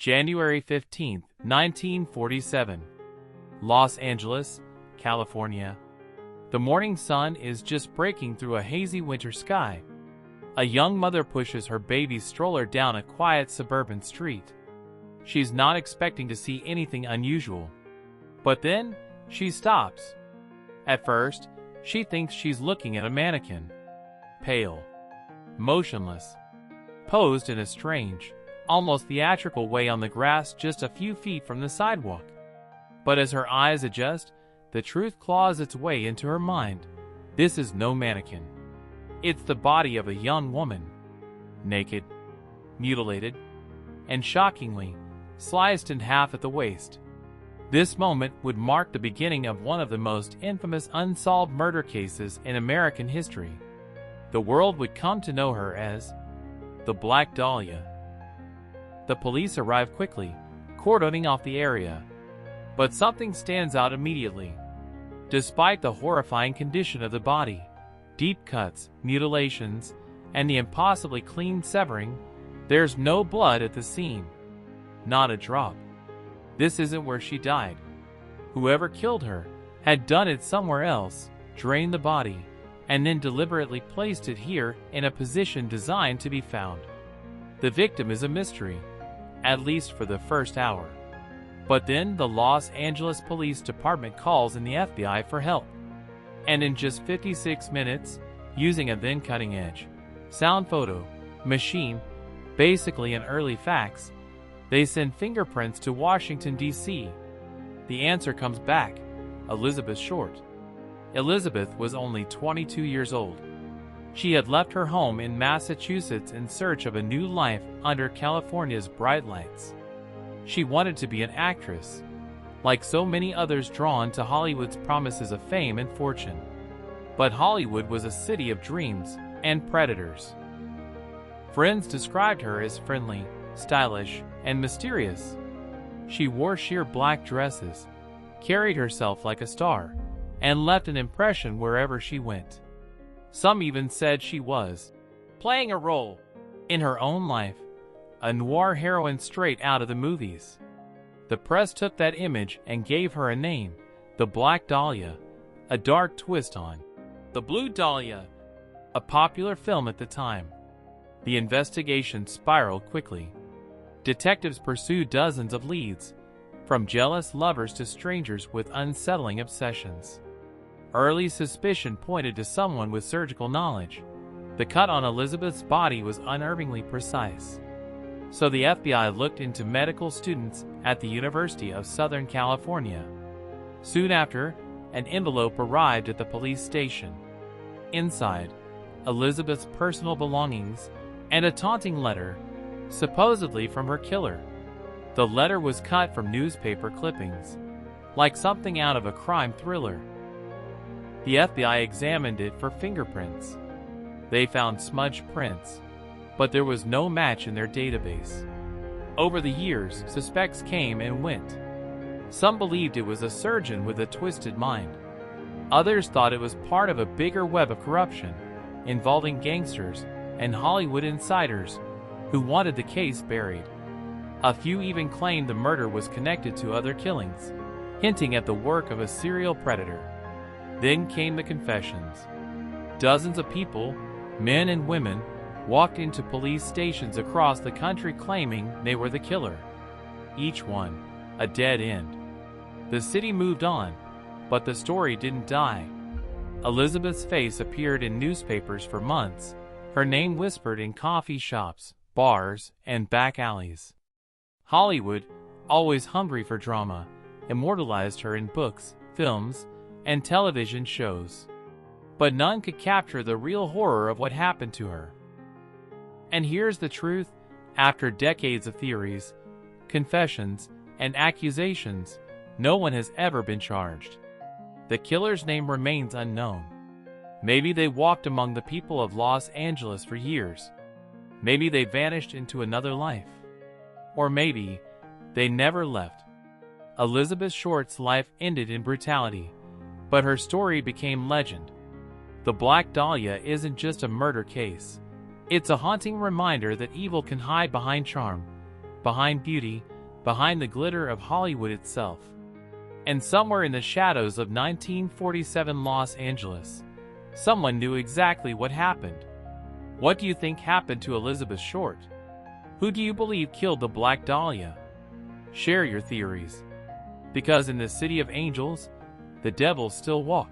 January 15, 1947. Los Angeles, California. The morning sun is just breaking through a hazy winter sky. A young mother pushes her baby stroller down a quiet suburban street. She's not expecting to see anything unusual. But then, she stops. At first, she thinks she's looking at a mannequin. Pale. Motionless. Posed in a strange, almost theatrical way on the grass just a few feet from the sidewalk. But as her eyes adjust, the truth claws its way into her mind. This is no mannequin. It's the body of a young woman. Naked, mutilated, and shockingly, sliced in half at the waist. This moment would mark the beginning of one of the most infamous unsolved murder cases in American history. The world would come to know her as the Black Dahlia. The police arrive quickly, cordoning off the area. But something stands out immediately. Despite the horrifying condition of the body, deep cuts, mutilations, and the impossibly clean severing, there's no blood at the scene. Not a drop. This isn't where she died. Whoever killed her had done it somewhere else, drained the body, and then deliberately placed it here in a position designed to be found. The victim is a mystery, at least for the first hour. But then the Los Angeles Police Department calls in the FBI for help. And in just 56 minutes, using a then cutting-edge sound photo machine, basically an early fax, they send fingerprints to Washington, D.C. The answer comes back: Elizabeth Short. Elizabeth was only 22 years old. She had left her home in Massachusetts in search of a new life under California's bright lights. She wanted to be an actress, like so many others drawn to Hollywood's promises of fame and fortune. But Hollywood was a city of dreams and predators. Friends described her as friendly, stylish, and mysterious. She wore sheer black dresses, carried herself like a star, and left an impression wherever she went. Some even said she was playing a role in her own life, a noir heroine straight out of the movies. The press took that image and gave her a name, the Black Dahlia, a dark twist on the Blue Dahlia, a popular film at the time. The investigation spiraled quickly. Detectives pursued dozens of leads, from jealous lovers to strangers with unsettling obsessions. Early suspicion pointed to someone with surgical knowledge. The cut on Elizabeth's body was unnervingly precise. So the FBI looked into medical students at the University of Southern California. Soon after, an envelope arrived at the police station. Inside, Elizabeth's personal belongings and a taunting letter, supposedly from her killer. The letter was cut from newspaper clippings, like something out of a crime thriller. The FBI examined it for fingerprints. They found smudged prints, but there was no match in their database. Over the years, suspects came and went. Some believed it was a surgeon with a twisted mind. Others thought it was part of a bigger web of corruption, involving gangsters and Hollywood insiders who wanted the case buried. A few even claimed the murder was connected to other killings, hinting at the work of a serial predator. Then came the confessions. Dozens of people, men and women, walked into police stations across the country claiming they were the killer. Each one a dead end. The city moved on, but the story didn't die. Elizabeth's face appeared in newspapers for months, her name whispered in coffee shops, bars, and back alleys. Hollywood, always hungry for drama, immortalized her in books, films, and television shows. But none could capture the real horror of what happened to her. And here's the truth: after decades of theories, confessions, and accusations, no one has ever been charged. The killer's name remains unknown. Maybe they walked among the people of Los Angeles for years. Maybe they vanished into another life. Or maybe they never left. Elizabeth Short's life ended in brutality, but her story became legend. The Black Dahlia isn't just a murder case. It's a haunting reminder that evil can hide behind charm, behind beauty, behind the glitter of Hollywood itself. And somewhere in the shadows of 1947 Los Angeles, someone knew exactly what happened. What do you think happened to Elizabeth Short? Who do you believe killed the Black Dahlia? Share your theories. Because in the city of angels, the devils still walk.